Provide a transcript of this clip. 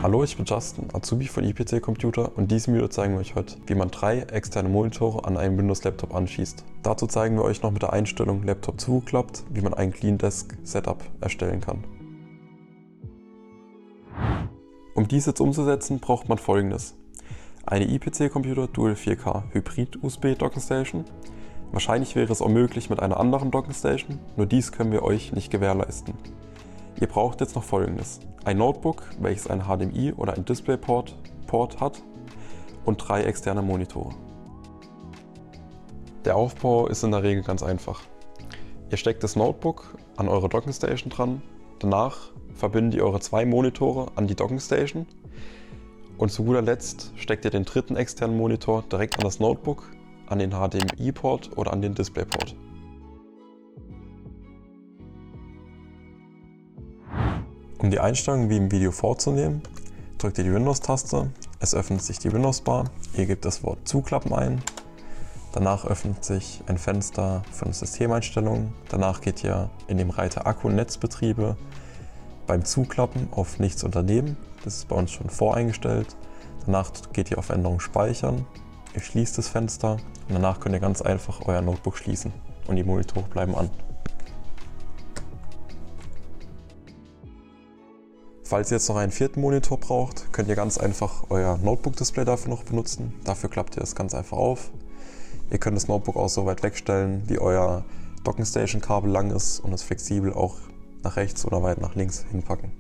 Hallo, ich bin Justin, Azubi von IPC Computer und in diesem Video zeigen wir euch heute, wie man 3 externe Monitore an einen Windows-Laptop anschließt. Dazu zeigen wir euch noch mit der Einstellung Laptop zugeklappt, wie man ein Clean Desk Setup erstellen kann. Um dies jetzt umzusetzen, braucht man Folgendes: eine IPC Computer Dual 4K Hybrid USB Docking Station. Wahrscheinlich wäre es auch möglich mit einer anderen Docking Station, nur dies können wir euch nicht gewährleisten. Ihr braucht jetzt noch Folgendes: ein Notebook, welches ein HDMI oder ein DisplayPort hat, und 3 externe Monitore. Der Aufbau ist in der Regel ganz einfach. Ihr steckt das Notebook an eure Docking Station dran, danach verbindet ihr eure 2 Monitore an die Docking Station und zu guter Letzt steckt ihr den dritten externen Monitor direkt an das Notebook, an den HDMI-Port oder an den DisplayPort. Um die Einstellungen wie im Video vorzunehmen, drückt ihr die Windows-Taste, es öffnet sich die Windows-Bar, ihr gebt das Wort Zuklappen ein, danach öffnet sich ein Fenster von Systemeinstellungen, danach geht ihr in dem Reiter Akku und Netzbetriebe beim Zuklappen auf Nichts unternehmen, das ist bei uns schon voreingestellt, danach geht ihr auf Änderung Speichern, ihr schließt das Fenster und danach könnt ihr ganz einfach euer Notebook schließen und die Monitore bleiben an. Falls ihr jetzt noch einen 4. Monitor braucht, könnt ihr ganz einfach euer Notebook-Display dafür noch benutzen. Dafür klappt ihr das ganz einfach auf. Ihr könnt das Notebook auch so weit wegstellen, wie euer Docking Station Kabel lang ist und es flexibel auch nach rechts oder weit nach links hinpacken.